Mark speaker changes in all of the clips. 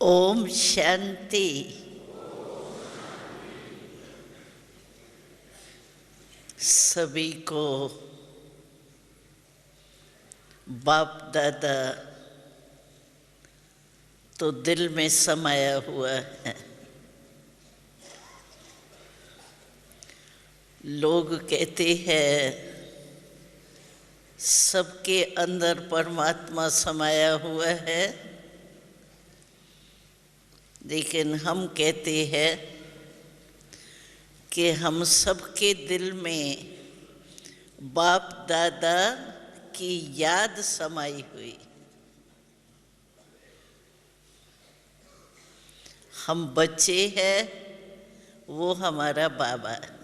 Speaker 1: ओम शांति। सभी को बाप दादा तो दिल में समाया हुआ है। लोग कहते हैं सबके अंदर परमात्मा समाया हुआ है, लेकिन हम कहते हैं कि हम सबके दिल में बाप दादा की याद समाई हुई। हम बच्चे हैं, वो हमारा बाबा है।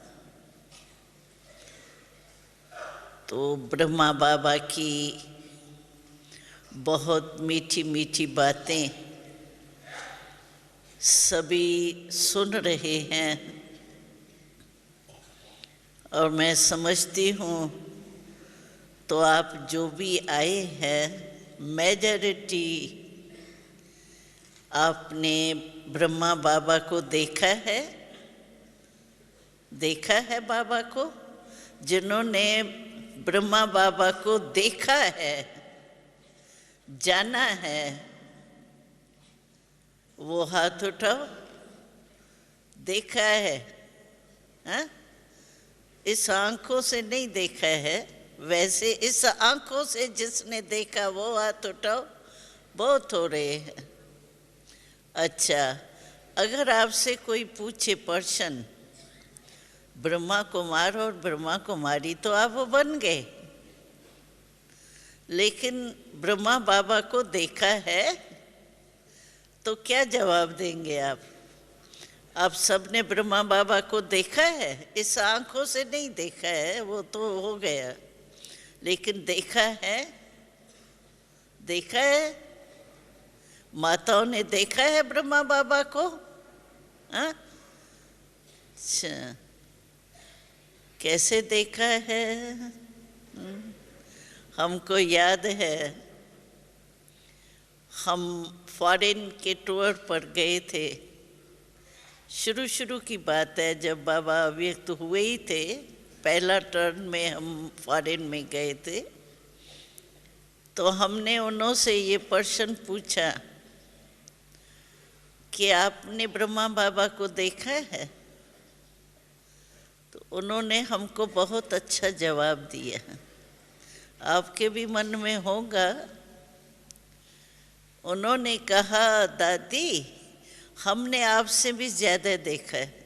Speaker 1: तो ब्रह्मा बाबा की बहुत मीठी मीठी बातें सभी सुन रहे हैं, और मैं समझती हूँ तो आप जो भी आए हैं, मेजॉरिटी आपने ब्रह्मा बाबा को देखा है बाबा को। जिन्होंने ब्रह्मा बाबा को देखा है, जाना है, वो हाथ उठाओ। देखा है? हाँ? इस आंखों से नहीं देखा है, वैसे इस आंखों से जिसने देखा वो हाथ उठाओ। बहुत हो रहे हैं। अच्छा, अगर आपसे कोई पूछे पर्सन, ब्रह्मा कुमार और ब्रह्मा कुमारी तो आप वो बन गए, लेकिन ब्रह्मा बाबा को देखा है, तो क्या जवाब देंगे आप? आप सबने ब्रह्मा बाबा को देखा है? इस आंखों से नहीं देखा है, वो तो हो गया, लेकिन देखा है? देखा है? माताओं ने देखा है ब्रह्मा बाबा को? हाँ? अच्छा, कैसे देखा है? हमको याद है, हम फॉरेन के टूर पर गए थे। शुरू की बात है, जब बाबा अव्यक्त हुए ही थे, पहला टर्न में हम फॉरेन में गए थे। तो हमने उन्हों से ये प्रश्न पूछा कि आपने ब्रह्मा बाबा को देखा है? तो उन्होंने हमको बहुत अच्छा जवाब दिया। आपके भी मन में होगा। उन्होंने कहा, दादी हमने आपसे भी ज़्यादा देखा है।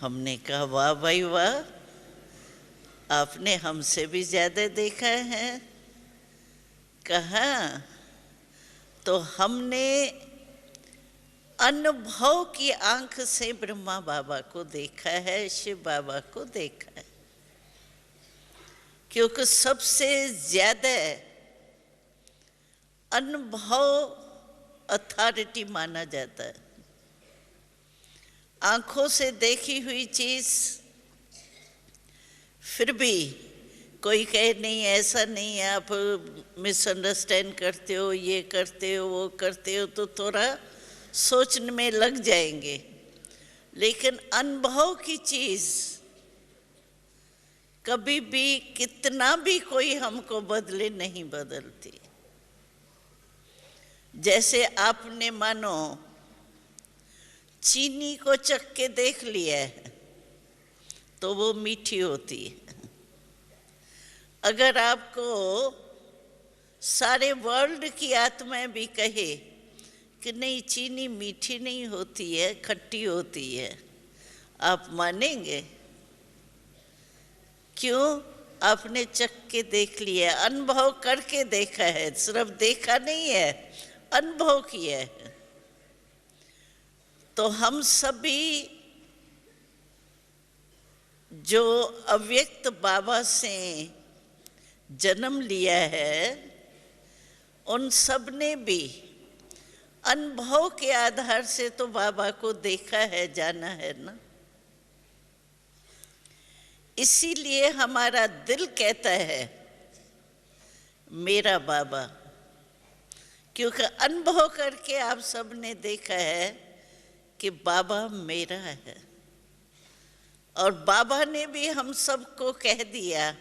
Speaker 1: हमने कहा, वाह भाई वाह, आपने हमसे भी ज़्यादा देखा है। कहा, तो हमने अनुभव की आंख से ब्रह्मा बाबा को देखा है, शिव बाबा को देखा है, क्योंकि सबसे ज़्यादा अनुभव अथॉरिटी माना जाता है। आंखों से देखी हुई चीज़, फिर भी कोई कहे नहीं ऐसा नहीं है, आप मिसअंडरस्टैंड करते हो, ये करते हो, वो करते हो, तो थोड़ा सोचने में लग जाएंगे। लेकिन अनुभव की चीज़ कभी भी कितना भी कोई हमको बदले नहीं बदलती। जैसे आपने मानो चीनी को चख के देख लिया है, तो वो मीठी होती है। अगर आपको सारे वर्ल्ड की आत्माएं भी कहे कि नहीं चीनी मीठी नहीं होती है, खट्टी होती है, आप मानेंगे? क्यों? आपने चख के देख लिया, अनुभव करके देखा है, सिर्फ देखा नहीं है, अनुभव किया है। तो हम सभी जो अव्यक्त बाबा से जन्म लिया है, उन सब ने भी अनुभव के आधार से तो बाबा को देखा है, जाना है ना। इसीलिए हमारा दिल कहता है मेरा बाबा, क्योंकि अनुभव करके आप सबने देखा है कि बाबा मेरा है, और बाबा ने भी हम सबको कह दिया।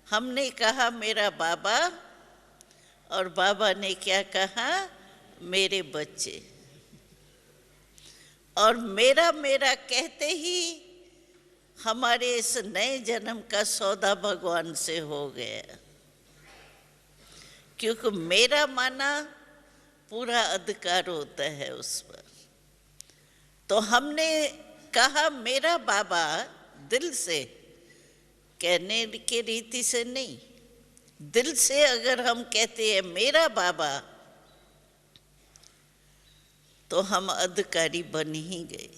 Speaker 1: हमने कहा मेरा बाबा, और बाबा ने क्या कहा, मेरे बच्चे। और मेरा मेरा कहते ही हमारे इस नए जन्म का सौदा भगवान से हो गया, क्योंकि मेरा माना पूरा अधिकार होता है उस पर। तो हमने कहा मेरा बाबा दिल से, कहने की रीति से नहीं, दिल से अगर हम कहते हैं मेरा बाबा, तो हम अधिकारी बन ही गए।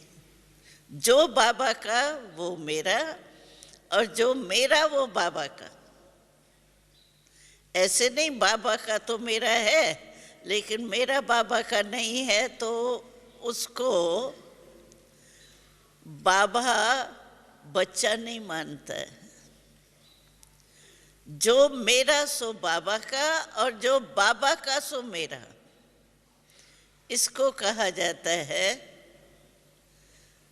Speaker 1: जो बाबा का वो मेरा, और जो मेरा वो बाबा का। ऐसे नहीं बाबा का तो मेरा है, लेकिन मेरा बाबा का नहीं है, तो उसको बाबा बच्चा नहीं मानता है। जो मेरा सो बाबा का, और जो बाबा का सो मेरा। इसको कहा जाता है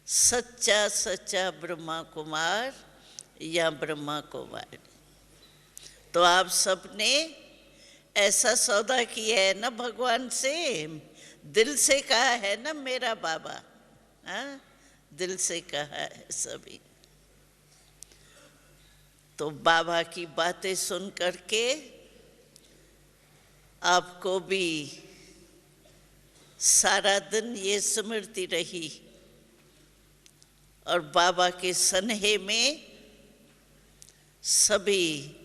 Speaker 1: सच्चा सच्चा ब्रह्मा कुमार या ब्रह्मा कुमारी। तो आप सबने ऐसा सौदा किया है ना भगवान से, दिल से कहा है ना मेरा बाबा, हाँ, दिल से कहा है सभी। तो बाबा की बातें सुन करके आपको भी सारा दिन ये स्मृति रही, और बाबा के सनेहे में सभी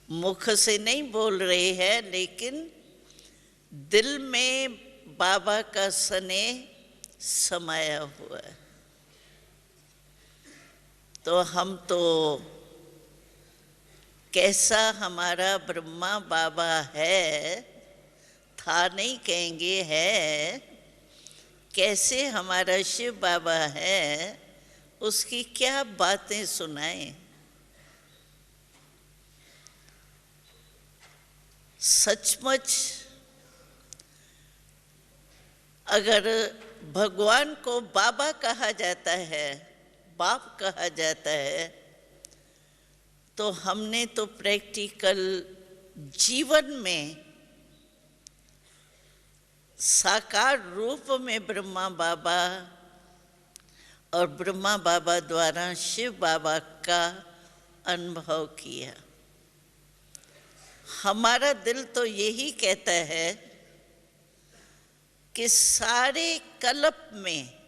Speaker 1: मुख से नहीं बोल रहे हैं, लेकिन दिल में बाबा का स्नेह समाया हुआ है। तो हम तो कैसा हमारा ब्रह्मा बाबा है, था नहीं कहेंगे, है कैसे हमारा शिव बाबा है, उसकी क्या बातें सुनाएं। सचमुच अगर भगवान को बाबा कहा जाता है, बाप कहा जाता है, तो हमने तो प्रैक्टिकल जीवन में साकार रूप में ब्रह्मा बाबा और ब्रह्मा बाबा द्वारा शिव बाबा का अनुभव किया। हमारा दिल तो यही कहता है कि सारे कल्प में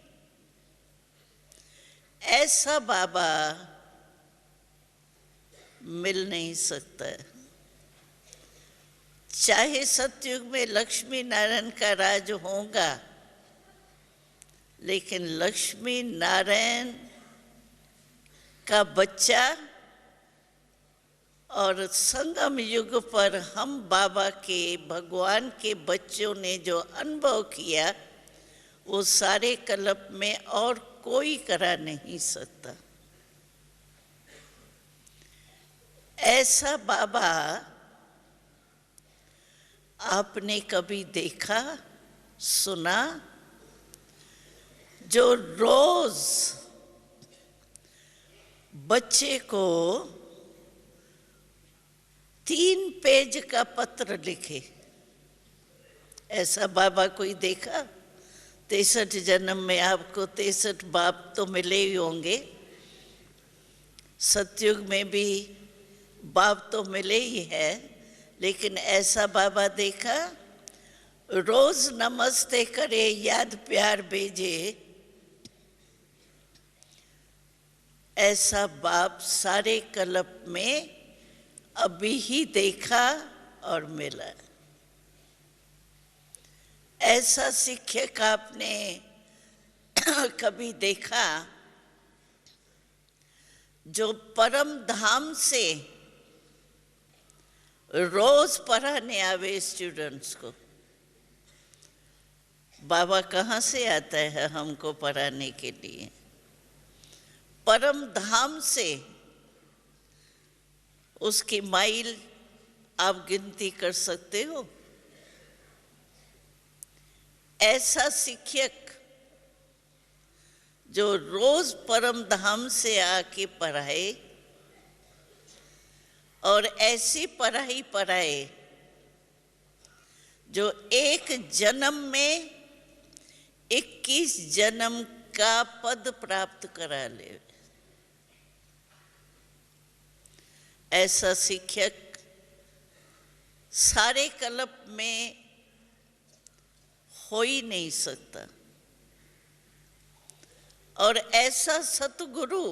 Speaker 1: ऐसा बाबा मिल नहीं सकता। चाहे सतयुग में लक्ष्मी नारायण का राज होगा, लेकिन लक्ष्मी नारायण का बच्चा और संगम युग पर हम बाबा के, भगवान के बच्चों ने जो अनुभव किया, वो सारे कल्प में और कोई करा नहीं सकता। ऐसा बाबा आपने कभी देखा, सुना, जो रोज बच्चे को 3 पेज का पत्र लिखे? ऐसा बाबा कोई देखा? 63 जन्म में आपको 63 बाप तो मिले ही होंगे, सतयुग में भी बाप तो मिले ही है, लेकिन ऐसा बाबा देखा? रोज नमस्ते करे, याद प्यार भेजे, ऐसा बाप सारे कल्प में अभी ही देखा और मिला। ऐसा शिक्षक आपने कभी देखा जो परम धाम से रोज पढ़ाने आवे स्टूडेंट्स को? बाबा कहाँ से आता है हमको पढ़ाने के लिए? परम धाम से। उसकी माइल आप गिनती कर सकते हो? ऐसा शिक्षक जो रोज परम धाम से आके पढ़ाए और ऐसी पढ़ाई पढ़ाए जो एक जन्म में 21 जन्म का पद प्राप्त करा ले। ऐसा शिक्षक सारे कल्प में हो ही नहीं सकता। और ऐसा सतगुरु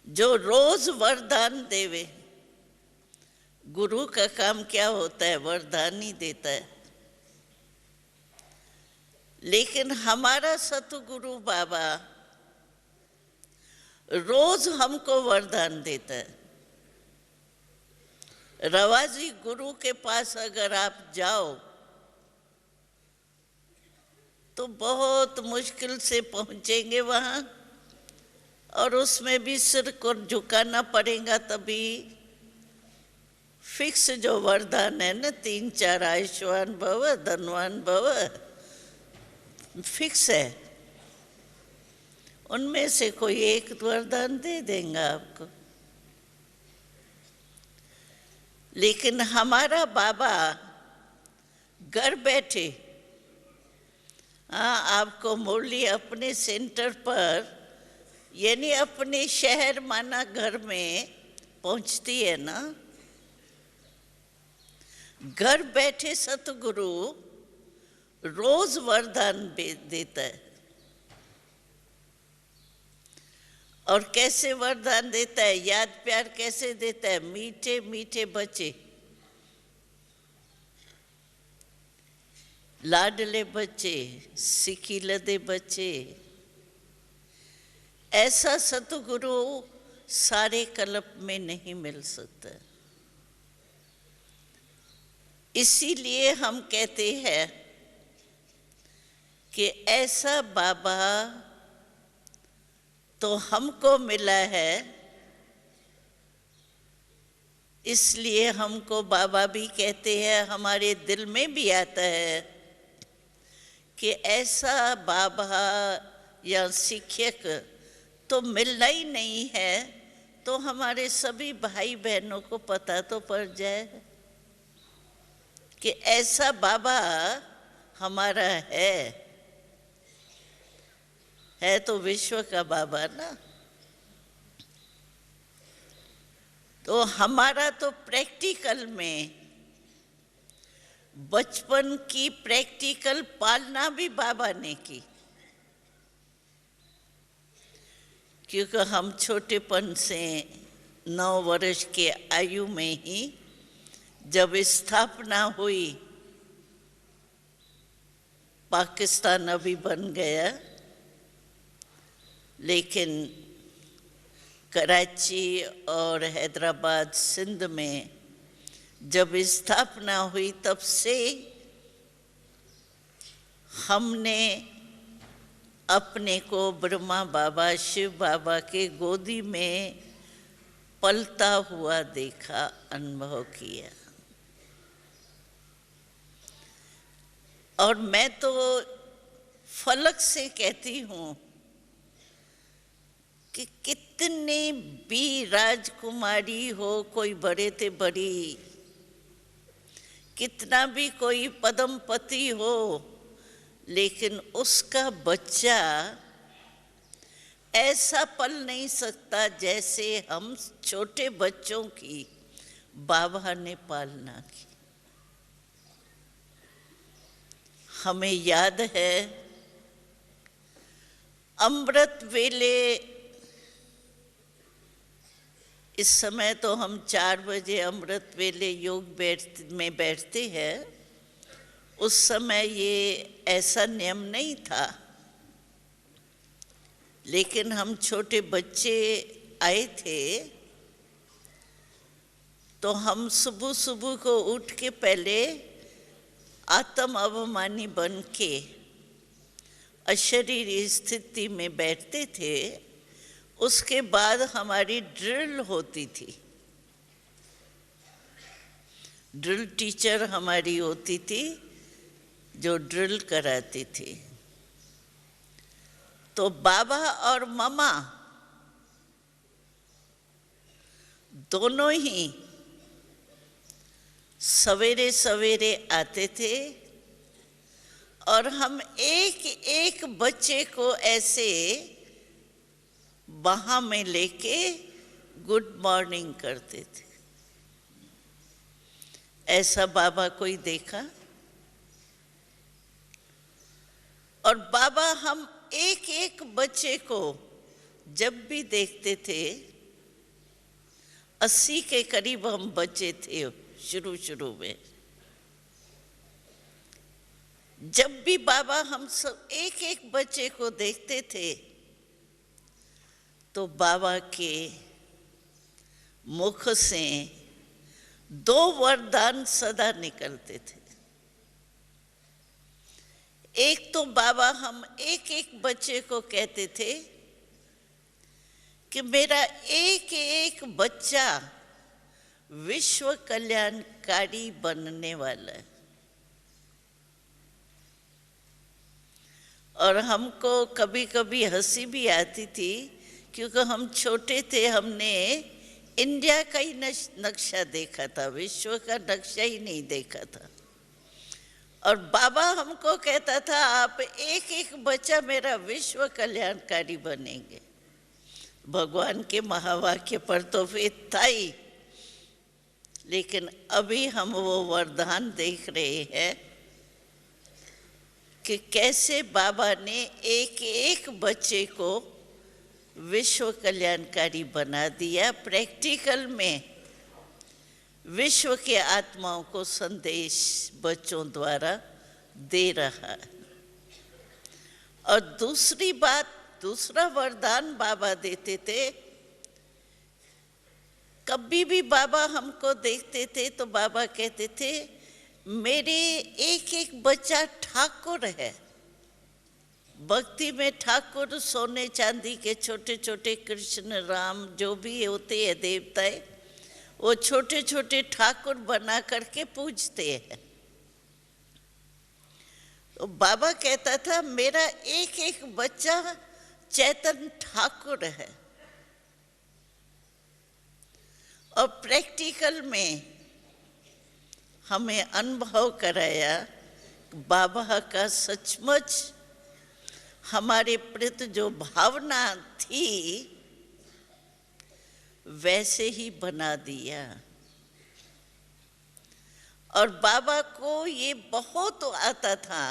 Speaker 1: जो रोज वरदान देवे। गुरु का काम क्या होता है? वरदान ही देता है। लेकिन हमारा सतगुरु बाबा रोज हमको वरदान देता है। रवाजी गुरु के पास अगर आप जाओ तो बहुत मुश्किल से पहुंचेंगे वहां, और उसमें भी सिर को झुकाना पड़ेगा। तभी फिक्स जो वरदान है ना, 3-4 आयुष्मान भव, धनवान भव, फिक्स है। उनमें से कोई एक वरदान दे देगा आपको। लेकिन हमारा बाबा घर बैठे, हाँ, आपको मुरली अपने सेंटर पर, यानी अपने शहर माना घर में पहुंचती है ना। घर बैठे सतगुरु रोज वरदान देता है। और कैसे वरदान देता है? याद प्यार कैसे देता है? मीठे मीठे बच्चे, लाडले बच्चे, सिकीलदे बच्चे। ऐसा सतगुरु सारे कल्प में नहीं मिल सकता। इसीलिए हम कहते हैं कि ऐसा बाबा तो हमको मिला है। इसलिए हमको बाबा भी कहते हैं, हमारे दिल में भी आता है कि ऐसा बाबा या शिक्षक तो मिलना ही नहीं है, तो हमारे सभी भाई बहनों को पता तो पड़ जाए कि ऐसा बाबा हमारा है तो विश्व का बाबा ना। तो हमारा तो प्रैक्टिकल में बचपन की प्रैक्टिकल पालना भी बाबा ने की। क्योंकि हम छोटेपन से 9 वर्ष के आयु में ही जब स्थापना हुई, पाकिस्तान अभी बन गया, लेकिन कराची और हैदराबाद, सिंध में जब स्थापना हुई, तब से हमने अपने को ब्रह्मा बाबा, शिव बाबा के गोदी में पलता हुआ देखा, अनुभव किया। और मैं तो फलक से कहती हूँ कि कितने भी राजकुमारी हो, कोई बड़े ते बड़ी, कितना भी कोई पद्मपति हो, लेकिन उसका बच्चा ऐसा पल नहीं सकता जैसे हम छोटे बच्चों की बाबा ने पालना की। हमें याद है अमृत वेले, इस समय तो हम 4 बजे अमृत वेले योग में बैठते हैं। उस समय ये ऐसा नियम नहीं था, लेकिन हम छोटे बच्चे आए थे तो हम सुबह सुबह को उठ के पहले आत्म अभिमानी बन के अशरीरी स्थिति में बैठते थे। उसके बाद हमारी ड्रिल होती थी। ड्रिल टीचर हमारी होती थी जो ड्रिल कराती थी। तो बाबा और मम्मा दोनों ही सवेरे सवेरे आते थे और हम एक एक बच्चे को ऐसे बाह में लेके गुड मॉर्निंग करते थे। ऐसा बाबा कोई देखा? और बाबा हम एक एक बच्चे को जब भी देखते थे, 80 के करीब हम बच्चे थे शुरू में, जब भी बाबा हम सब एक एक बच्चे को देखते थे तो बाबा के मुख से 2 वरदान सदा निकलते थे। एक तो बाबा हम एक एक बच्चे को कहते थे कि मेरा एक एक बच्चा विश्व कल्याणकारी बनने वाला है। और हमको कभी कभी हंसी भी आती थी क्योंकि हम छोटे थे, हमने इंडिया का ही नक्शा देखा था, विश्व का नक्शा ही नहीं देखा था। और बाबा हमको कहता था आप एक एक बच्चा मेरा विश्व कल्याणकारी बनेंगे। भगवान के महावाक्य पर तो फिर था ही, लेकिन अभी हम वो वरदान देख रहे हैं कि कैसे बाबा ने एक एक बच्चे को विश्व कल्याणकारी बना दिया। प्रैक्टिकल में विश्व के आत्माओं को संदेश बच्चों द्वारा दे रहा है। और दूसरी बात, दूसरा वरदान बाबा देते थे, कभी भी बाबा हमको देखते थे तो बाबा कहते थे मेरे एक एक बच्चा ठाकुर है। भक्ति में ठाकुर सोने चांदी के छोटे छोटे कृष्ण राम जो भी होते हैं देवताएं, वो छोटे छोटे ठाकुर बना करके पूजते हैं। तो बाबा कहता था मेरा एक एक बच्चा चैतन्य ठाकुर है। और प्रैक्टिकल में हमें अनुभव कराया बाबा का सचमुच हमारे प्रति जो भावना थी वैसे ही बना दिया। और बाबा को ये बहुत आता था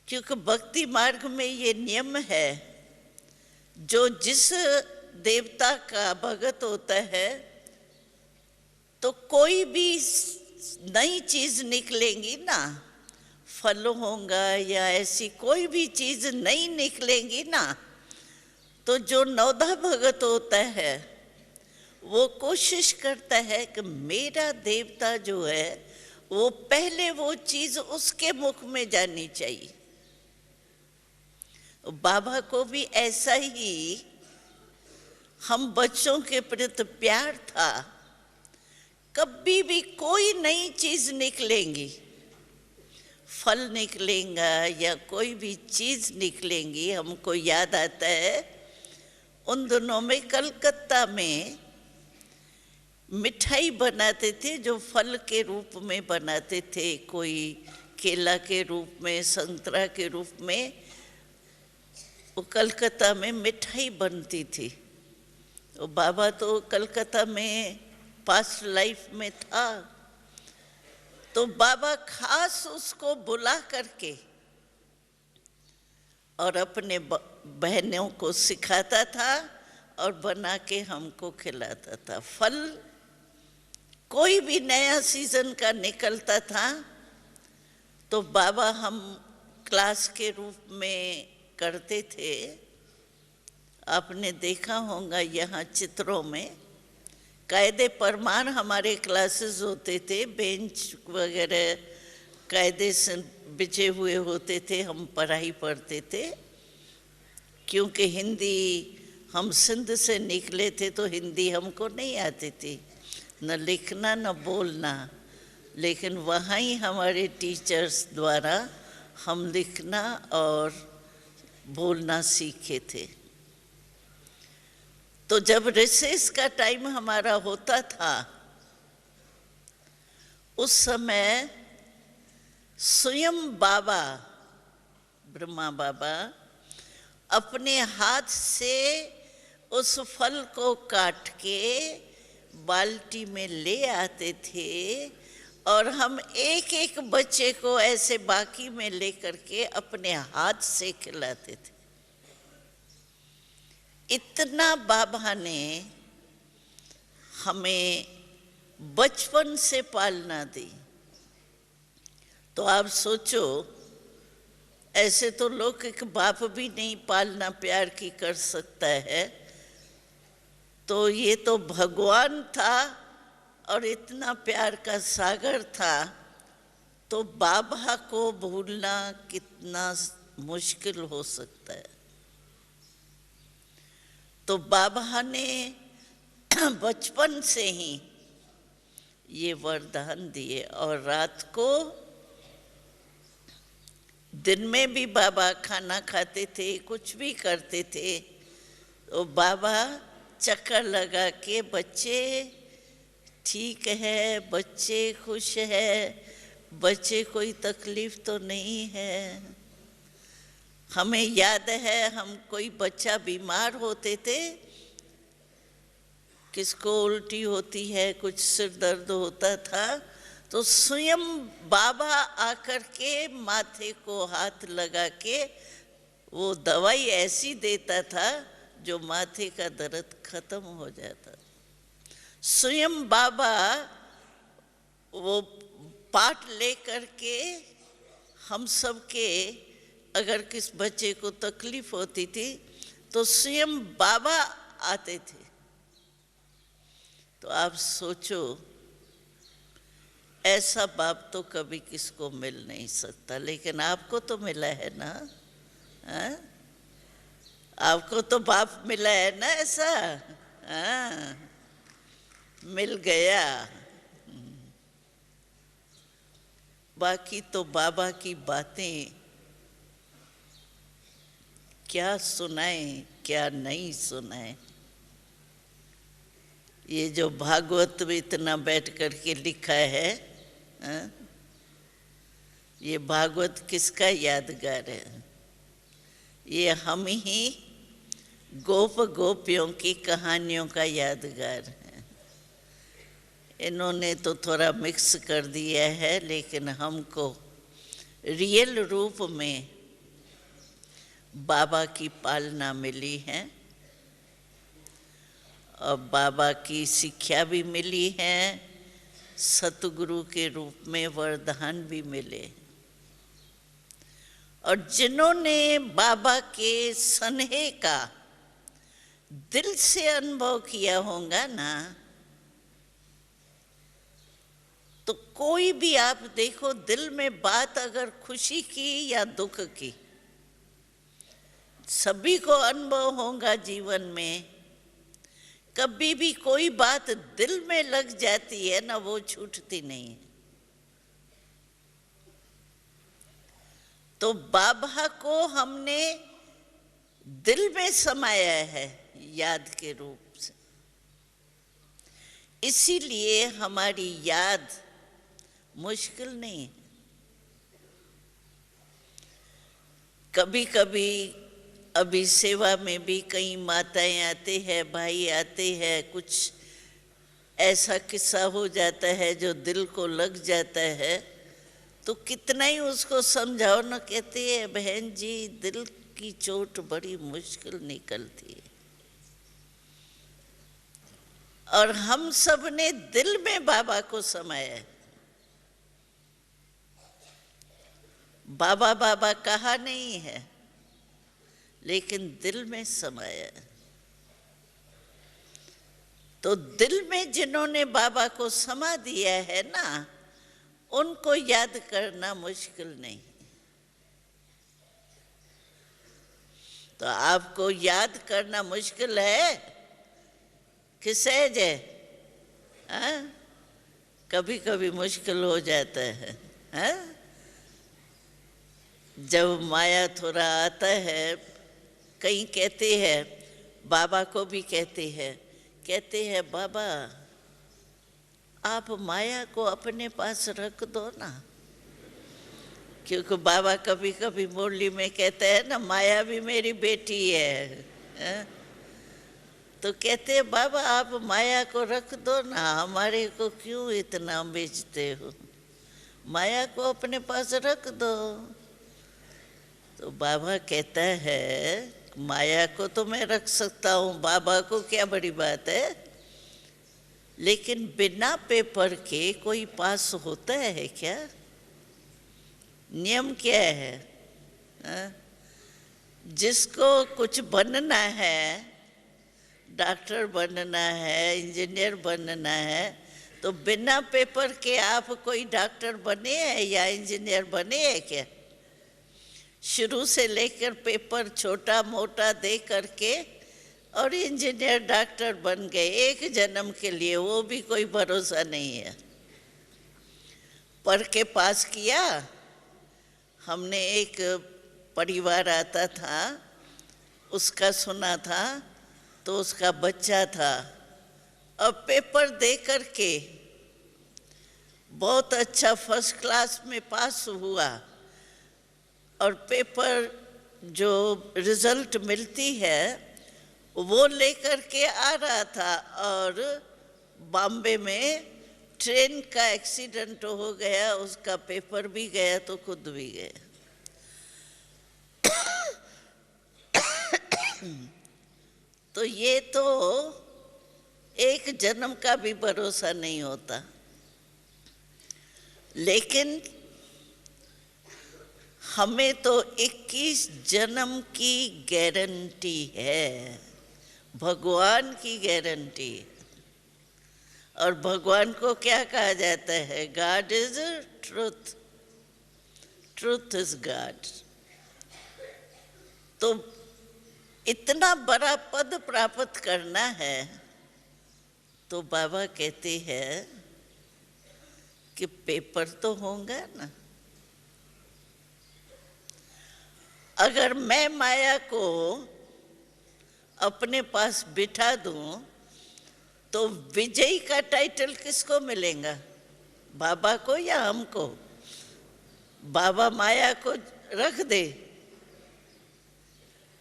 Speaker 1: क्योंकि भक्ति मार्ग में ये नियम है, जो जिस देवता का भगत होता है तो कोई भी नई चीज निकलेंगी ना, फल होगा या ऐसी कोई भी चीज नई निकलेंगी ना, तो जो नवधा भगत होता है वो कोशिश करता है कि मेरा देवता जो है वो पहले वो चीज उसके मुख में जानी चाहिए। बाबा को भी ऐसा ही हम बच्चों के प्रति प्यार था। कभी भी कोई नई चीज निकलेंगी, फल निकलेगा या कोई भी चीज निकलेंगी, हमको याद आता है उन दिनों में कलकत्ता में मिठाई बनाते थे जो फल के रूप में बनाते थे, कोई केला के रूप में, संतरा के रूप में, वो कलकत्ता में मिठाई बनती थी। तो बाबा तो कलकत्ता में पास्ट लाइफ में था, तो बाबा खास उसको बुला करके और अपने बहनों को सिखाता था और बना के हमको खिलाता था। फल कोई भी नया सीजन का निकलता था तो बाबा हम क्लास के रूप में करते थे। आपने देखा होगा यहाँ चित्रों में कायदे परमार हमारे क्लासेस होते थे, बेंच वगैरह कायदे से बिछे हुए होते थे, हम पढ़ाई पढ़ते थे। क्योंकि हिंदी हम सिंध से निकले थे तो हिंदी हमको नहीं आती थी, न लिखना न बोलना, लेकिन वहाँ ही हमारे टीचर्स द्वारा हम लिखना और बोलना सीखे थे। तो जब रिसेस का टाइम हमारा होता था, उस समय स्वयं बाबा, ब्रह्मा बाबा अपने हाथ से उस फल को काट के बाल्टी में ले आते थे और हम एक एक बच्चे को ऐसे बाकी में लेकर के अपने हाथ से खिलाते थे। इतना बाबा ने हमें बचपन से पालना दी। तो आप सोचो, ऐसे तो लोग एक बाप भी नहीं पालना प्यार की कर सकता है, तो ये तो भगवान था और इतना प्यार का सागर था, तो बाबा को भूलना कितना मुश्किल हो सकता है। तो बाबा ने बचपन से ही ये वरदान दिए, और रात को, दिन में भी बाबा खाना खाते थे, कुछ भी करते थे, तो बाबा चक्कर लगा के बच्चे ठीक है, बच्चे खुश है, बच्चे कोई तकलीफ तो नहीं है। हमें याद है हम कोई बच्चा बीमार होते थे, किसको उल्टी होती है, कुछ सिर दर्द होता था, तो स्वयं बाबा आकर के माथे को हाथ लगा के वो दवाई ऐसी देता था जो माथे का दर्द खत्म हो जाता। स्वयं बाबा वो पाठ लेकर के हम सब के, अगर किस बच्चे को तकलीफ होती थी तो स्वयं बाबा आते थे। तो आप सोचो, ऐसा बाप तो कभी किसको मिल नहीं सकता, लेकिन आपको तो मिला है ना। हाँ? आपको तो बाप मिला है ना ऐसा। हाँ, मिल गया। बाकी तो बाबा की बातें क्या सुनाएं, क्या नहीं सुनाएं। ये जो भागवत में इतना बैठ कर के लिखा है, ये भागवत किसका यादगार है? ये हम ही गोप गोपियों की कहानियों का यादगार है। इन्होंने तो थोड़ा मिक्स कर दिया है, लेकिन हमको रियल रूप में बाबा की पालना मिली है और बाबा की शिक्षा भी मिली है, सतगुरु के रूप में वरदान भी मिले। और जिन्होंने बाबा के स्नेह का दिल से अनुभव किया होगा ना, तो कोई भी आप देखो, दिल में बात अगर खुशी की या दुख की, सभी को अनुभव होगा जीवन में। कभी भी कोई बात दिल में लग जाती है ना, वो छूटती नहीं है। तो बाबा को हमने दिल में समाया है याद के रूप से, इसीलिए हमारी याद मुश्किल नहीं है। कभी कभी अभी सेवा में भी कई माताएं आते हैं, भाई आते हैं, कुछ ऐसा किस्सा हो जाता है जो दिल को लग जाता है, तो कितना ही उसको समझाओ ना, कहते हैं बहन जी दिल की चोट बड़ी मुश्किल निकलती है। और हम सब ने दिल में बाबा को समाया है। बाबा बाबा कहा नहीं है, लेकिन दिल में समाया है। तो दिल में जिन्होंने बाबा को समा दिया है ना, उनको याद करना मुश्किल नहीं। तो आपको याद करना मुश्किल है कि सहज है? हाँ, कभी कभी मुश्किल हो जाता है। हाँ, जब माया थोड़ा आता है, कहीं कहते हैं, बाबा को भी कहते हैं बाबा आप माया को अपने पास रख दो ना, क्योंकि बाबा कभी कभी मुरली में कहते हैं ना, माया भी मेरी बेटी है। तो कहते हैं बाबा आप माया को रख दो ना, हमारे को क्यों इतना बेचते हो, माया को अपने पास रख दो। तो बाबा कहता है माया को तो मैं रख सकता हूँ, बाबा को क्या बड़ी बात है, लेकिन बिना पेपर के कोई पास होता है क्या? नियम क्या है? जिसको कुछ बनना है, डॉक्टर बनना है, इंजीनियर बनना है, तो बिना पेपर के आप कोई डॉक्टर बने हैं या इंजीनियर बने हैं क्या? शुरू से लेकर पेपर छोटा मोटा दे करके और इंजीनियर डॉक्टर बन गए एक जन्म के लिए, वो भी कोई भरोसा नहीं है। पढ़ के पास किया। हमने एक परिवार आता था, उसका सुना था, तो उसका बच्चा था, अब पेपर दे करके बहुत अच्छा फर्स्ट क्लास में पास हुआ, और पेपर जो रिजल्ट मिलती है वो लेकर के आ रहा था, और बॉम्बे में ट्रेन का एक्सीडेंट हो गया, उसका पेपर भी गया तो खुद भी गया। तो ये तो एक जन्म का भी भरोसा नहीं होता, लेकिन हमें तो 21 जन्म की गारंटी है, भगवान की गारंटी। और भगवान को क्या कहा जाता है? God is truth, truth is God. तो इतना बड़ा पद प्राप्त करना है, तो बाबा कहते हैं कि पेपर तो होगा ना। अगर मैं माया को अपने पास बिठा दूं, तो विजयी का टाइटल किसको मिलेगा? बाबा को या हमको? बाबा माया को रख दे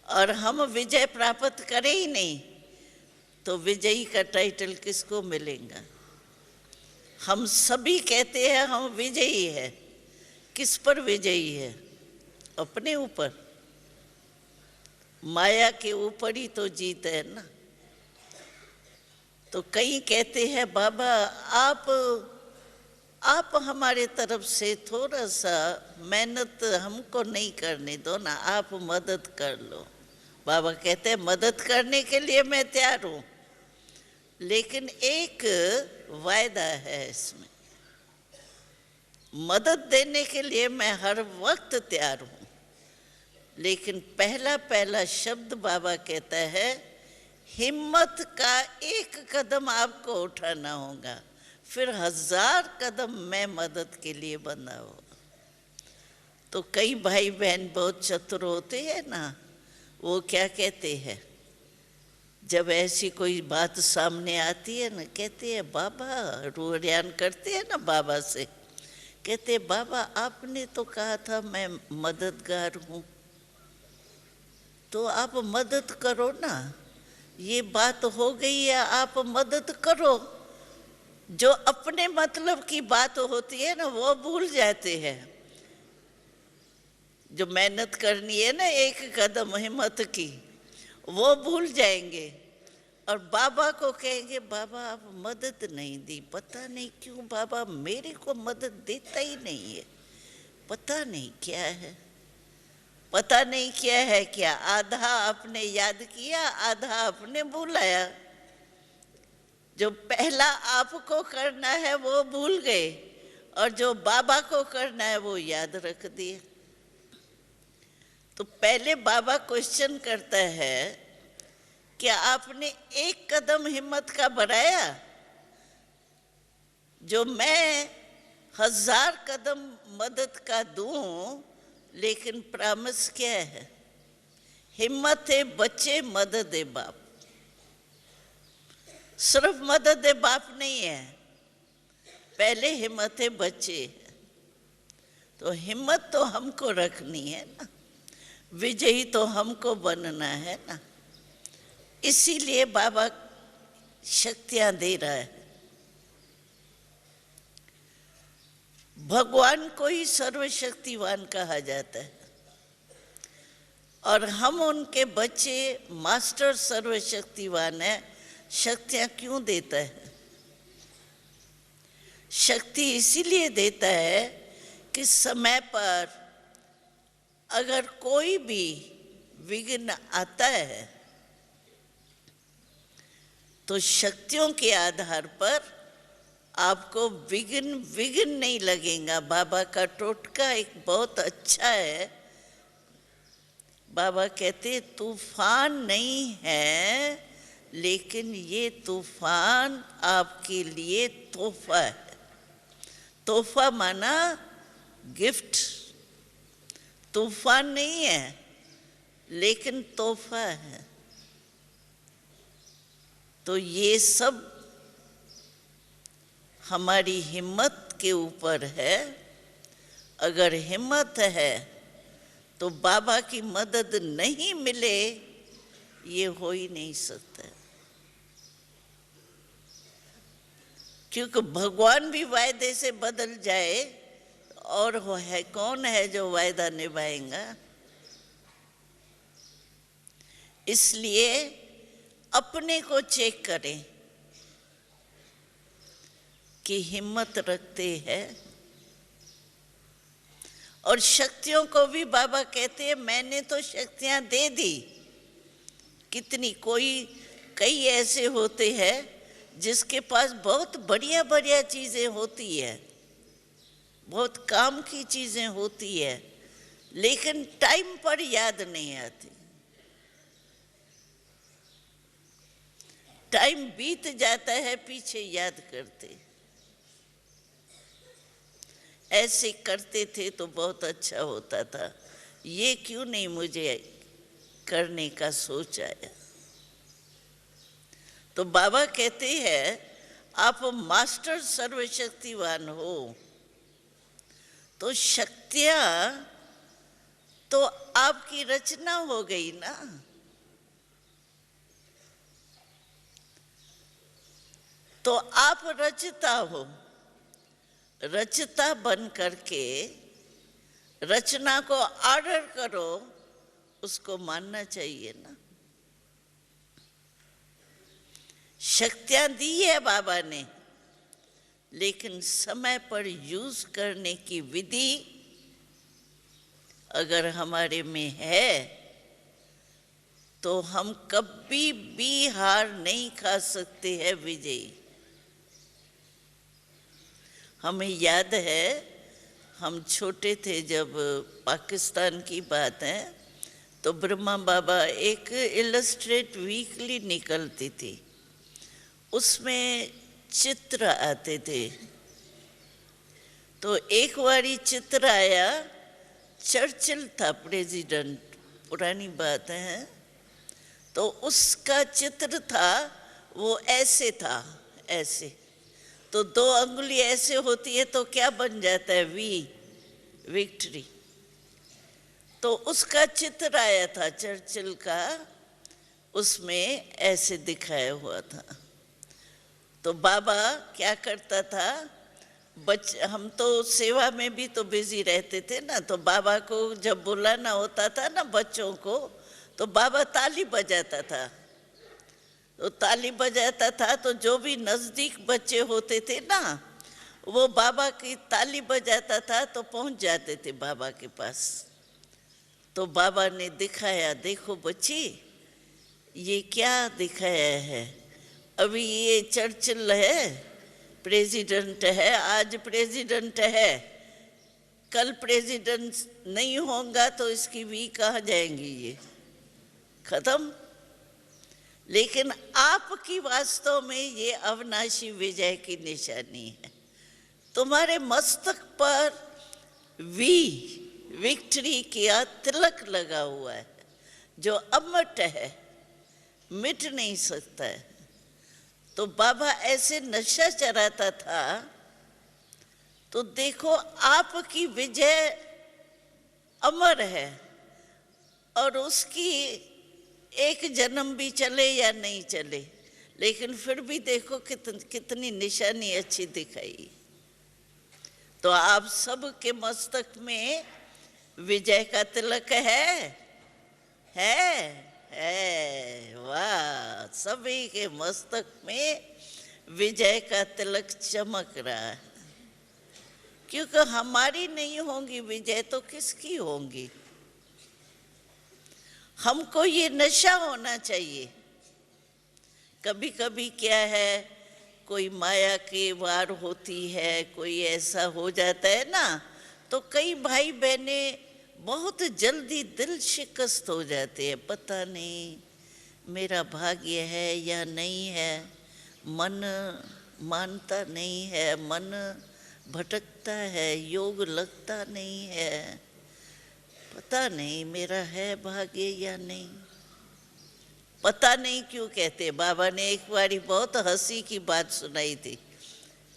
Speaker 1: और हम विजय प्राप्त करें ही नहीं, तो विजयी का टाइटल किसको मिलेगा? हम सभी कहते हैं हम विजयी है, किस पर विजयी है? अपने ऊपर। माया के ऊपर ही तो जीत है ना। तो कई कहते हैं बाबा आप हमारे तरफ से थोड़ा सा मेहनत हमको नहीं करने दो ना, आप मदद कर लो। बाबा कहते हैं मदद करने के लिए मैं तैयार हूँ, लेकिन एक वायदा है इसमें, मदद देने के लिए मैं हर वक्त तैयार हूँ, लेकिन पहला शब्द बाबा कहता है हिम्मत का एक कदम आपको उठाना होगा, फिर 1000 कदम मैं मदद के लिए बंधा होगा। तो कई भाई बहन बहुत चतुर होते हैं ना, वो क्या कहते हैं, जब ऐसी कोई बात सामने आती है ना, कहते हैं बाबा, रुआन करते हैं ना बाबा से, कहते हैं बाबा आपने तो कहा था मैं मददगार हूँ, तो आप मदद करो ना, ये बात हो गई है, आप मदद करो। जो अपने मतलब की बात होती है ना, वो भूल जाते हैं। जो मेहनत करनी है ना, एक कदम हिम्मत की, वो भूल जाएंगे और बाबा को कहेंगे बाबा आप मदद नहीं दी, पता नहीं क्यों बाबा मेरे को मदद देता ही नहीं है, पता नहीं क्या है, पता नहीं क्या है। क्या आधा आपने याद किया, आधा आपने भुलाया। जो पहला आपको करना है वो भूल गए, और जो बाबा को करना है वो याद रख दिए। तो पहले बाबा क्वेश्चन करता है क्या आपने एक कदम हिम्मत का बढ़ाया? जो मैं 1000 कदम मदद का दूं, लेकिन प्रॉमिस क्या है? हिम्मत है बच्चे, मदद है बाप। सिर्फ मदद है बाप नहीं है, पहले हिम्मत है बच्चे। तो हिम्मत तो हमको रखनी है ना, विजयी तो हमको बनना है ना। इसीलिए बाबा शक्तियां दे रहा है। भगवान को ही सर्वशक्तिवान कहा जाता है, और हम उनके बच्चे। मास्टर सर्वशक्तिवान है, शक्तियां क्यों देता है? शक्ति इसीलिए देता है कि समय पर अगर कोई भी विघ्न आता है तो शक्तियों के आधार पर आपको विघ्न नहीं लगेगा। बाबा का टोटका एक बहुत अच्छा है। बाबा कहते तूफान नहीं है, लेकिन ये तूफान आपके लिए तोहफा है। तोहफा माना गिफ्ट। तूफान नहीं है, लेकिन तोहफा है। तो ये सब हमारी हिम्मत के ऊपर है। अगर हिम्मत है तो बाबा की मदद नहीं मिले, ये हो ही नहीं सकता। क्योंकि भगवान भी वायदे से बदल जाए, और वो है कौन है जो वायदा निभाएगा? इसलिए अपने को चेक करें कि हिम्मत रखते हैं। और शक्तियों को भी बाबा कहते हैं मैंने तो शक्तियां दे दी। कितनी कई ऐसे होते हैं जिसके पास बहुत बढ़िया बढ़िया चीजें होती है, बहुत काम की चीजें होती है, लेकिन टाइम पर याद नहीं आती। टाइम बीत जाता है, पीछे याद करते। ऐसे करते थे तो बहुत अच्छा होता था, ये क्यों नहीं मुझे करने का सोच आया? तो बाबा कहते हैं आप मास्टर सर्वशक्तिवान हो, तो शक्तियां तो आपकी रचना हो गई ना। तो आप रचता हो, रचता बन करके रचना को ऑर्डर करो, उसको मानना चाहिए ना। शक्तियां दी है बाबा ने, लेकिन समय पर यूज करने की विधि अगर हमारे में है तो हम कभी भी हार नहीं खा सकते हैं विजयी। हमें याद है हम छोटे थे जब, पाकिस्तान की बात है, तो ब्रह्मा बाबा एक इलस्ट्रेट वीकली निकलती थी, उसमें चित्र आते थे। तो एक बारी चित्र आया, चर्चिल था प्रेसिडेंट, पुरानी बात है। तो उसका चित्र था, वो ऐसे था, ऐसे। तो 2 अंगुली ऐसे होती है तो क्या बन जाता है? विक्ट्री। तो उसका चित्र आया था चर्चिल का, उसमें ऐसे दिखाया हुआ था। तो बाबा क्या करता था, हम तो सेवा में भी तो बिजी रहते थे ना, तो बाबा को जब बुलाना होता था ना बच्चों को, तो बाबा ताली बजाता था। तो ताली बजाता था तो जो भी नजदीक बच्चे होते थे ना, वो बाबा की ताली बजाता था तो पहुंच जाते थे बाबा के पास। तो बाबा ने दिखाया, देखो बच्ची ये क्या दिखाया है, अभी ये चर्चिल है, प्रेसिडेंट है, आज प्रेसिडेंट है, कल प्रेसिडेंट नहीं होगा तो इसकी वी कहाँ जाएंगी, ये खत्म। लेकिन आपकी वास्तव में ये अविनाशी विजय की निशानी है। तुम्हारे मस्तक पर विक्ट्री किया तिलक लगा हुआ है, जो अमट है, मिट नहीं सकता है। तो बाबा ऐसे नशा चढ़ाता था, तो देखो आपकी विजय अमर है, और उसकी एक जन्म भी चले या नहीं चले, लेकिन फिर भी देखो कितनी निशानी अच्छी दिखाई। तो आप सब के मस्तक में विजय का तिलक है। वाह, सभी के मस्तक में विजय का तिलक चमक रहा है। क्योंकि हमारी नहीं होंगी विजय तो किसकी होंगी? हमको ये नशा होना चाहिए। कभी कभी क्या है, कोई माया की वार होती है, कोई ऐसा हो जाता है ना, तो कई भाई बहने बहुत जल्दी दिल शिकस्त हो जाते हैं। पता नहीं मेरा भाग्य है या नहीं है, मन मानता नहीं है, मन भटकता है, योग लगता नहीं है, पता नहीं मेरा है भाग्य या नहीं। पता नहीं क्यों कहते? बाबा ने एक बारी बहुत हंसी की बात सुनाई थी।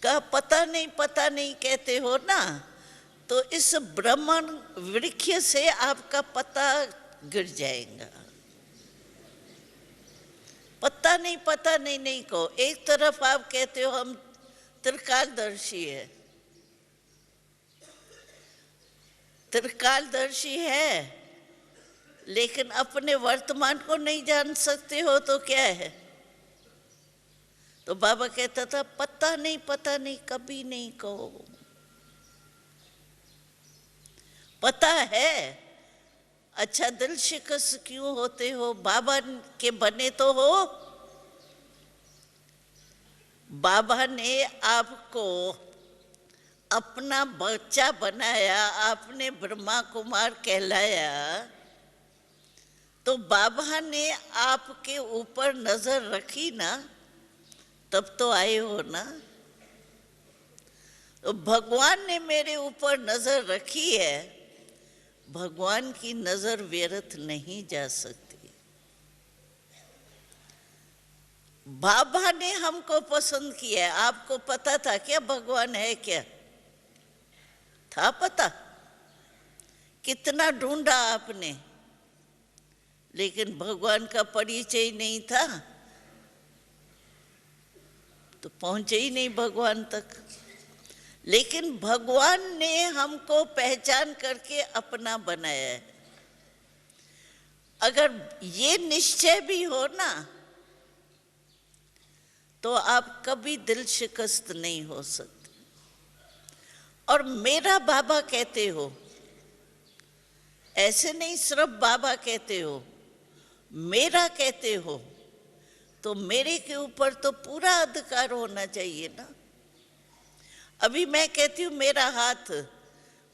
Speaker 1: कहा पता नहीं कहते हो ना, तो इस ब्रह्मण वृक्ष से आपका पता गिर जाएगा। पता नहीं कहो। एक तरफ आप कहते हो हम त्रिकालदर्शी है, त्रिकालदर्शी है, लेकिन अपने वर्तमान को नहीं जान सकते हो तो क्या है? तो बाबा कहता था पता नहीं कभी नहीं कहो। पता है। अच्छा, दिल शिकस्त क्यों होते हो? बाबा के बने तो हो। बाबा ने आपको अपना बच्चा बनाया, आपने ब्रह्मा कुमार कहलाया, तो बाबा ने आपके ऊपर नजर रखी ना, तब तो आए हो ना। तो भगवान ने मेरे ऊपर नजर रखी है, भगवान की नजर व्यर्थ नहीं जा सकती। बाबा ने हमको पसंद किया है। आपको पता था क्या भगवान है क्या? था पता? कितना ढूंढा आपने, लेकिन भगवान का परिचय नहीं था, तो पहुंचे ही नहीं भगवान तक। लेकिन भगवान ने हमको पहचान करके अपना बनाया है। अगर ये निश्चय भी हो ना, तो आप कभी दिल शिकस्त नहीं हो सकते। और मेरा बाबा कहते हो, ऐसे नहीं सिर्फ बाबा कहते हो, मेरा कहते हो, तो मेरे के ऊपर तो पूरा अधिकार होना चाहिए ना। अभी मैं कहती हूँ मेरा हाथ,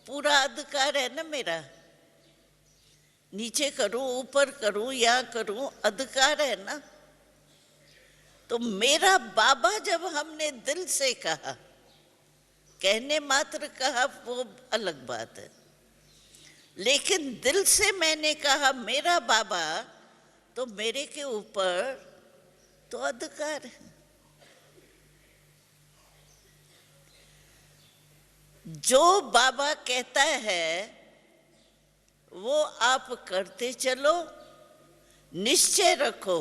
Speaker 1: पूरा अधिकार है ना मेरा। नीचे करूं, ऊपर करूं, या करूं, अधिकार है ना। तो मेरा बाबा जब हमने दिल से कहा, कहने मात्र कहा वो अलग बात है, लेकिन दिल से मैंने कहा मेरा बाबा, तो मेरे के ऊपर तो अधिकार है। जो बाबा कहता है वो आप करते चलो, निश्चय रखो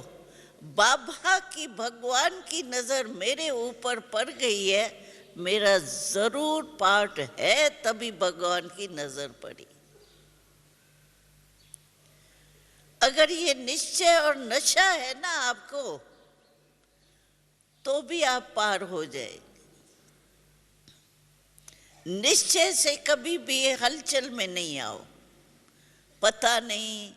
Speaker 1: बाबा की, भगवान की नजर मेरे ऊपर पड़ गई है, मेरा जरूर पार्ट है, तभी भगवान की नजर पड़ी। अगर ये निश्चय और नशा है ना आपको, तो भी आप पार हो जाएंगे। निश्चय से कभी भी हलचल में नहीं आओ। पता नहीं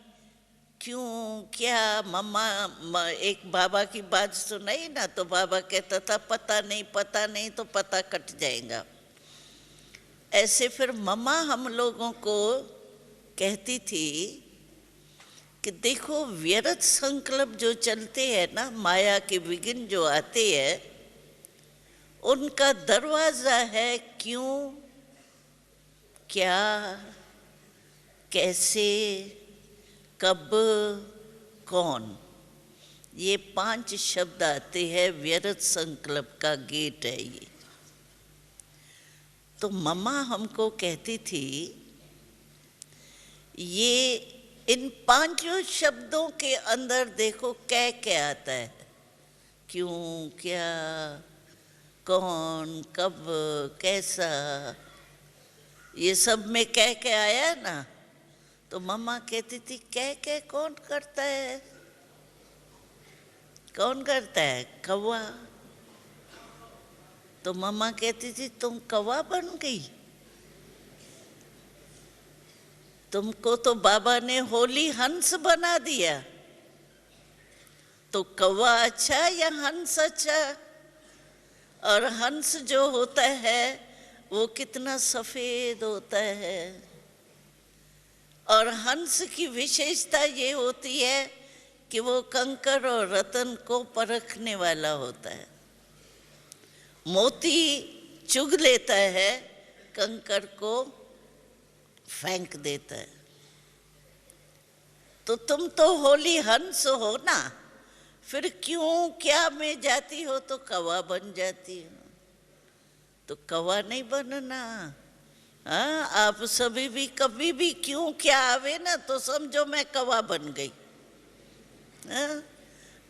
Speaker 1: क्यों क्या। मम्मा एक बाबा की बात सुनाई ना, तो बाबा कहता था पता नहीं तो पता कट जाएगा। ऐसे फिर मम्मा हम लोगों को कहती थी कि देखो व्यर्थ संकल्प जो चलते हैं ना, माया के विघ्न जो आते हैं, उनका दरवाजा है क्यों, क्या, कैसे, कब, कौन। ये 5 शब्द आते हैं, व्यर्थ संकल्प का गेट है ये। तो मम्मा हमको कहती थी, ये इन 5 शब्दों के अंदर देखो क्या क्या आता है, क्यों, क्या, कौन, कब, कैसा, ये सब में क्या क्या आया ना। तो मम्मा कहती थी क्या क्या कौन करता है, कौन करता है, कौवा। तो मम्मा कहती थी तुम कौवा बन गई, तुमको तो बाबा ने होली हंस बना दिया। तो कौवा अच्छा या हंस अच्छा? और हंस जो होता है वो कितना सफेद होता है, और हंस की विशेषता ये होती है कि वो कंकर और रतन को परखने वाला होता है। मोती चुग लेता है, कंकर को फेंक देता है। तो तुम तो होली हंस हो ना, फिर क्यों क्या में जाती हो तो कौवा बन जाती हो। तो कौवा नहीं बनना। हाँ, आप सभी भी कभी भी क्यों क्या आवे ना तो समझो मैं कौवा बन गई। हाँ?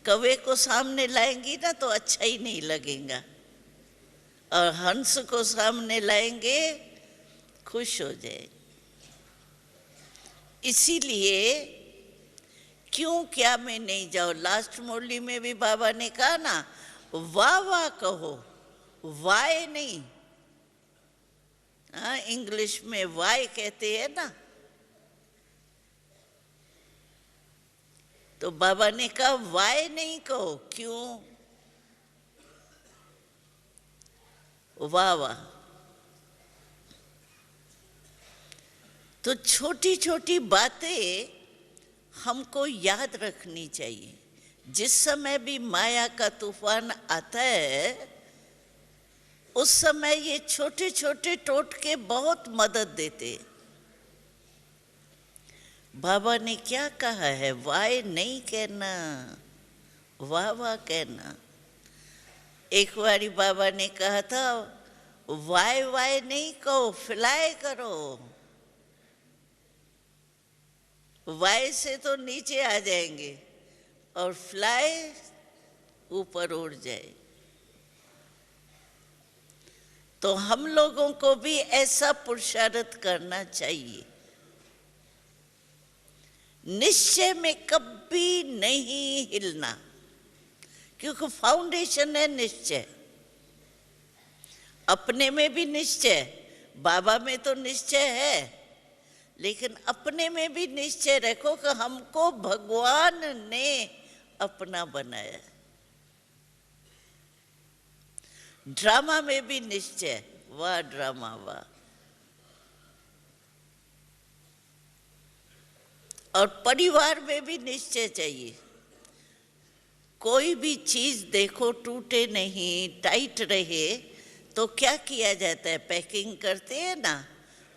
Speaker 1: कौवे को सामने लाएंगी ना तो अच्छा ही नहीं लगेगा, और हंस को सामने लाएंगे खुश हो जाए। इसीलिए क्यों क्या में नहीं जाओ। लास्ट मुरली में भी बाबा ने कहा ना, वाह वाह कहो, वाय नहीं। हाँ, इंग्लिश में वाय कहते हैं ना। तो बाबा ने कहा वाय नहीं कहो, क्यों, वाह वाह। तो छोटी छोटी बातें हमको याद रखनी चाहिए। जिस समय भी माया का तूफान आता है, उस समय ये छोटे छोटे टोटके बहुत मदद देते। बाबा ने क्या कहा है, वाय नहीं कहना, वाह वाह कहना। एक बारी बाबा ने कहा था, वाय वाय नहीं कहो, फ्लाई करो। वाय से तो नीचे आ जाएंगे और फ्लाई ऊपर उड़ जाए। तो हम लोगों को भी ऐसा पुरुषार्थ करना चाहिए। निश्चय में कभी नहीं हिलना, क्योंकि फाउंडेशन है निश्चय। अपने में भी निश्चय, बाबा में तो निश्चय है, लेकिन अपने में भी निश्चय रखो कि हमको भगवान ने अपना बनाया। ड्रामा में भी निश्चय, वाह ड्रामा वाह। और परिवार में भी निश्चय चाहिए। कोई भी चीज देखो टूटे नहीं, टाइट रहे, तो क्या किया जाता है, पैकिंग करते हैं ना,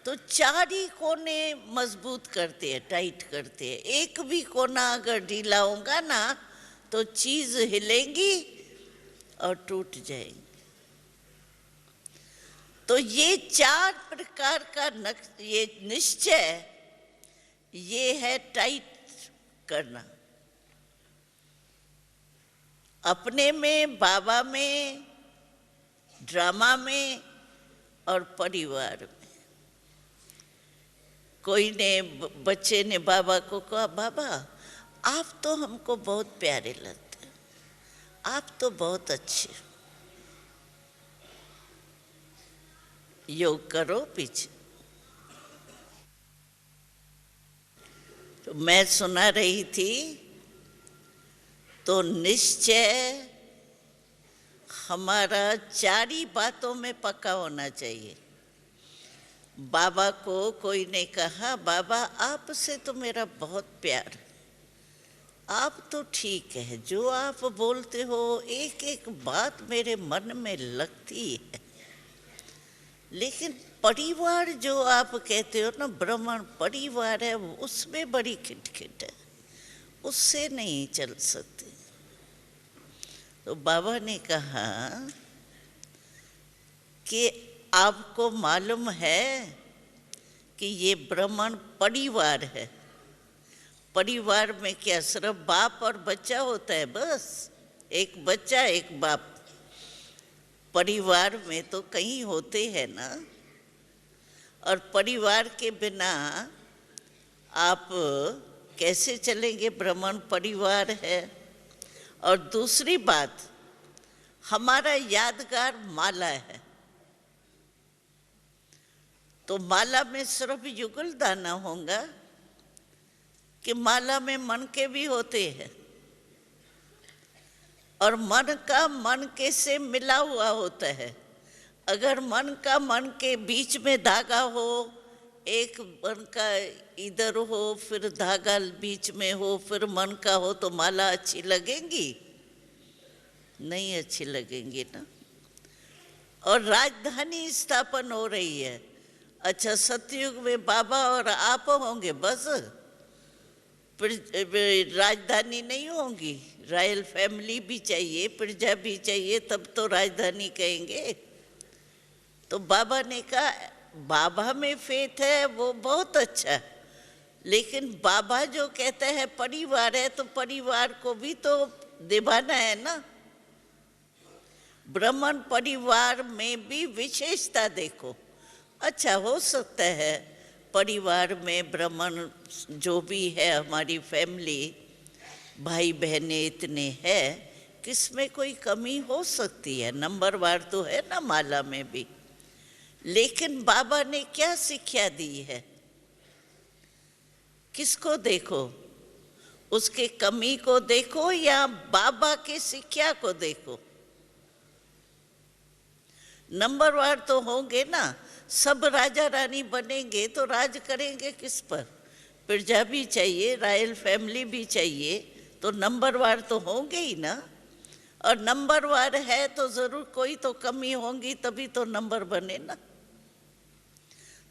Speaker 1: तो 4 ही कोने मजबूत करते हैं, टाइट करते हैं। एक भी कोना अगर ढीला होगा ना तो चीज हिलेंगी और टूट जाएंगी। तो ये 4 प्रकार का ये निश्चय, ये है टाइट करना। अपने में, बाबा में, ड्रामा में और परिवार में। कोई ने, बच्चे ने बाबा को कहा, बाबा आप तो हमको बहुत प्यारे लगते हैं, आप तो बहुत अच्छे, योग करो पीछे। तो मैं सुना रही थी, तो निश्चय हमारा 4 ही बातों में पक्का होना चाहिए। बाबा को कोई ने कहा, बाबा आपसे तो मेरा बहुत प्यार है, आप तो ठीक है, जो आप बोलते हो एक एक बात मेरे मन में लगती है, लेकिन परिवार जो आप कहते हो ना, ब्राह्मण परिवार है, उसमें बड़ी खिटखिट है, उससे नहीं चल सकते। तो बाबा ने कहा कि आपको मालूम है कि ये ब्राह्मण परिवार है। परिवार में क्या सिर्फ बाप और बच्चा होता है? बस एक बच्चा एक बाप। परिवार में तो कई होते हैं ना, और परिवार के बिना आप कैसे चलेंगे? ब्राह्मण परिवार है। और दूसरी बात, हमारा यादगार माला है, तो माला में सिर्फ युगल दाना होगा कि माला में मन के भी होते हैं, और मन का मन के से मिला हुआ होता है। अगर मन का मन के बीच में धागा हो, एक मन का इधर हो, फिर धागा बीच में हो, फिर मन का हो, तो माला अच्छी लगेंगी? नहीं अच्छी लगेंगी ना। और राजधानी स्थापन हो रही है। अच्छा, सतयुग में बाबा और आप होंगे बस, राजधानी नहीं होगी। रॉयल फैमिली भी चाहिए, प्रजा भी चाहिए, तब तो राजधानी कहेंगे। तो बाबा ने कहा बाबा में फेथ है वो बहुत अच्छा, लेकिन बाबा जो कहता है परिवार है, तो परिवार को भी तो निभाना है ना। ब्राह्मण परिवार में भी विशेषता देखो। अच्छा, हो सकता है परिवार में ब्राह्मण जो भी है, हमारी फैमिली भाई बहनें इतने हैं, किसमें कोई कमी हो सकती है, नंबरवार तो है ना माला में भी। लेकिन बाबा ने क्या शिक्षा दी है? किसको देखो? उसके कमी को देखो या बाबा की शिक्षा को देखो? नंबरवार तो होंगे ना। सब राजा रानी बनेंगे तो राज करेंगे किस पर? प्रजा भी चाहिए, रॉयल फैमिली भी चाहिए, तो नंबरवार तो होंगे ही ना। और नंबरवार है तो जरूर कोई तो कमी होंगी, तभी तो नंबर बने ना।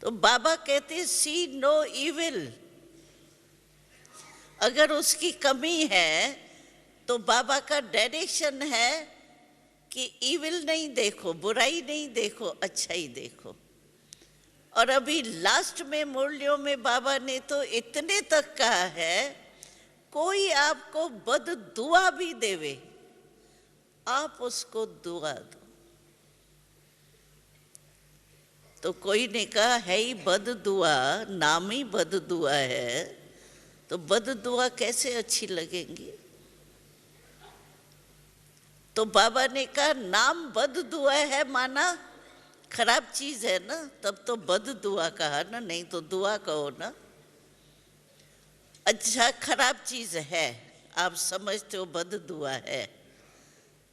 Speaker 1: तो बाबा कहते सी नो इविल। अगर उसकी कमी है तो बाबा का डायरेक्शन है कि इविल नहीं देखो, बुराई नहीं देखो, अच्छा ही देखो। और अभी लास्ट में मूल्यों में बाबा ने तो इतने तक कहा है, कोई आपको बद दुआ भी देवे, आप उसको दुआ दो। तो कोई ने कहा है ही बद दुआ, नाम ही बद दुआ है, तो बद दुआ कैसे अच्छी लगेंगी? तो बाबा ने कहा नाम बद दुआ है, माना खराब चीज है ना, तब तो बद दुआ कहा ना, नहीं तो दुआ कहो ना। अच्छा, खराब चीज है, आप समझते हो बद दुआ है,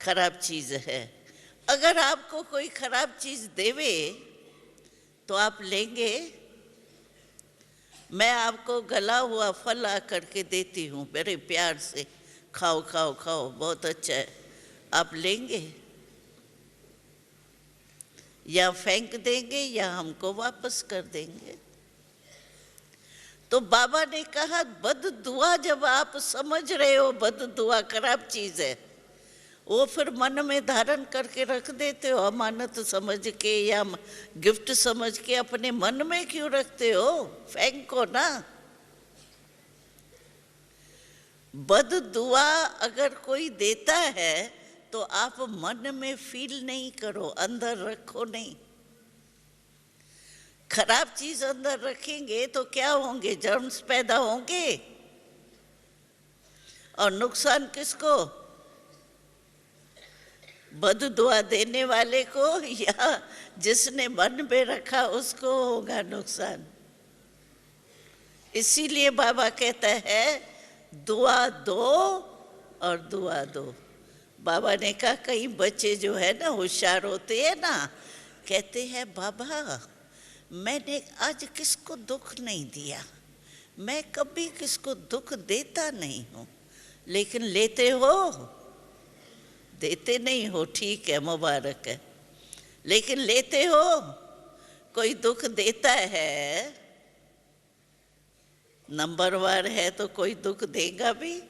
Speaker 1: खराब चीज है। अगर आपको कोई खराब चीज देवे तो आप लेंगे? मैं आपको गला हुआ फल आ करके देती हूँ मेरे प्यार से, खाओ खाओ खाओ, बहुत अच्छा है, आप लेंगे? या फेंक देंगे या हमको वापस कर देंगे? तो बाबा ने कहा बद दुआ, जब आप समझ रहे हो बद दुआ खराब चीज है, वो फिर मन में धारण करके रख देते हो, अमानत समझ के या गिफ्ट समझ के अपने मन में क्यों रखते हो? फेंको ना। बद दुआ अगर कोई देता है तो आप मन में फील नहीं करो, अंदर रखो नहीं। खराब चीज अंदर रखेंगे तो क्या होंगे? जर्म्स पैदा होंगे। और नुकसान किसको? बद दुआ देने वाले को या जिसने मन में रखा उसको होगा नुकसान। इसीलिए बाबा कहता है दुआ दो और दुआ दो। बाबा ने कहा कई बच्चे जो है ना होशियार होते हैं ना, कहते हैं बाबा मैंने आज किसको दुख नहीं दिया, मैं कभी किसको दुख देता नहीं हूँ, लेकिन लेते हो, देते नहीं हो, ठीक है, मुबारक है, लेकिन लेते हो। कोई दुख देता है, नंबरवार है तो कोई दुख देगा भी।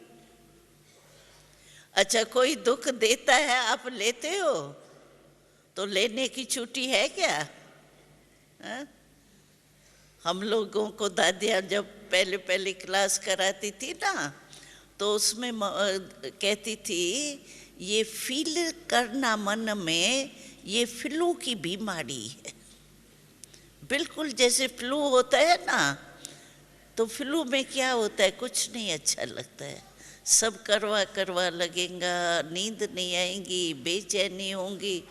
Speaker 1: अच्छा, कोई दुख देता है, आप लेते हो, तो लेने की छुट्टी है क्या? हा? हम लोगों को दादियाँ जब पहले पहले क्लास कराती थी ना, तो उसमें कहती थी ये फील करना मन में, ये फ्लू की बीमारी है। बिल्कुल जैसे फ्लू होता है ना, तो फ्लू में क्या होता है, कुछ नहीं अच्छा लगता है, सब करवा करवा लगेगा, नींद नहीं आएगी, बेचैनी होंगी।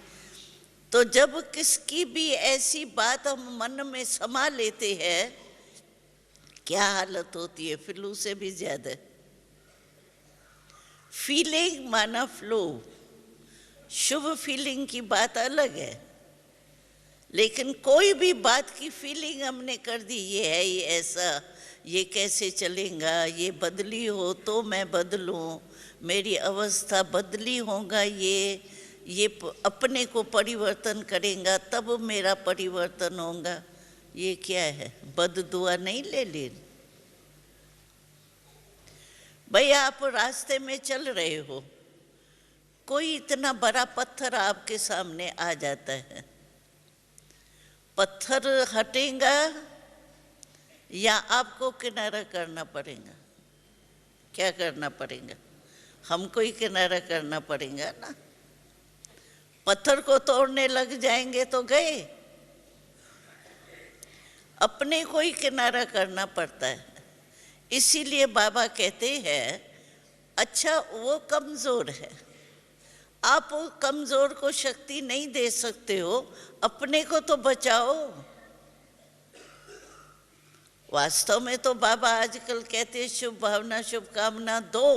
Speaker 1: तो जब किसकी भी ऐसी बात हम मन में समा लेते हैं, क्या हालत होती है, फ्लू से भी ज्यादा। फीलिंग माना फ्लू, शुभ फीलिंग की बात अलग है, लेकिन कोई भी बात की फीलिंग हमने कर दी, ये है, ये ऐसा, ये कैसे चलेगा, ये बदली हो तो मैं बदलूं, मेरी अवस्था बदली होगा, ये अपने को परिवर्तन करेगा तब मेरा परिवर्तन होगा। ये क्या है, बददुआ नहीं ले ली। भाई आप रास्ते में चल रहे हो, कोई इतना बड़ा पत्थर आपके सामने आ जाता है, पत्थर हटेगा या आपको किनारा करना पड़ेगा? क्या करना पड़ेगा? हमको ही किनारा करना पड़ेगा ना। पत्थर को तोड़ने लग जाएंगे तो गए, अपने को ही किनारा करना पड़ता है। इसीलिए बाबा कहते हैं, अच्छा वो कमजोर है, आप वो कमजोर को शक्ति नहीं दे सकते हो, अपने को तो बचाओ। वास्तव में तो बाबा आजकल कहते हैं शुभ भावना शुभकामना दो,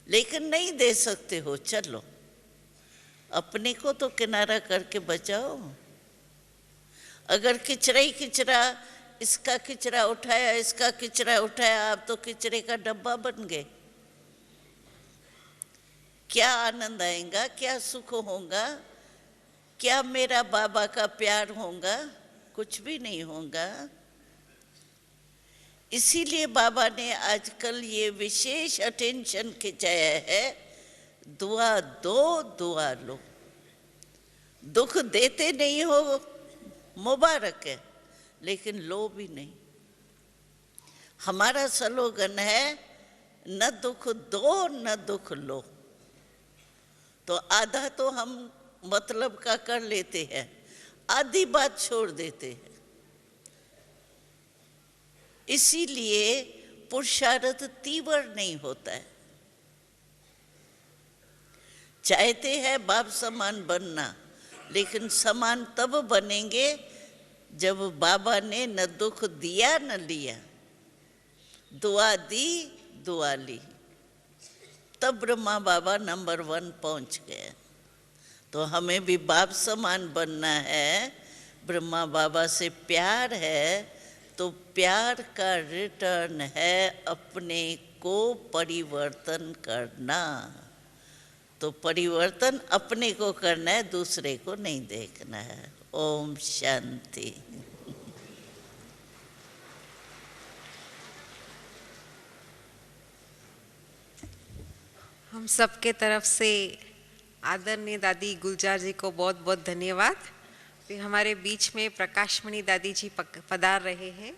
Speaker 1: लेकिन नहीं दे सकते हो, चलो अपने को तो किनारा करके बचाओ। अगर किचरा ही किचरा, इसका किचरा उठाया, इसका किचरा उठाया, आप तो किचरे का डब्बा बन गए। क्या आनंद आएगा, क्या सुख होगा, क्या मेरा बाबा का प्यार होगा? कुछ भी नहीं होगा। इसीलिए बाबा ने आजकल ये विशेष अटेंशन खिंचाया है, दुआ दो, दुआ लो। दुख देते नहीं हो, मुबारक है, लेकिन लो भी नहीं। हमारा स्लोगन है, न दुख दो न दुख लो। तो आधा तो हम मतलब का कर लेते हैं, आधी बात छोड़ देते हैं। इसीलिए पुरुषार्थ तीव्र नहीं होता है। चाहते हैं बाप समान बनना, लेकिन समान तब बनेंगे जब बाबा ने न दुख दिया न लिया, दुआ दी, दुआ ली, तब ब्रह्मा बाबा नंबर 1 पहुंच गए। तो हमें भी बाप समान बनना है, ब्रह्मा बाबा से प्यार है, तो प्यार का रिटर्न है अपने को परिवर्तन करना। तो परिवर्तन अपने को करना है, दूसरे को नहीं देखना है। ओम शांति।
Speaker 2: हम सबके तरफ से आदरणीय दादी गुलजार जी को बहुत बहुत धन्यवाद। फिर हमारे बीच में प्रकाशमणि दादी जी पधार रहे हैं।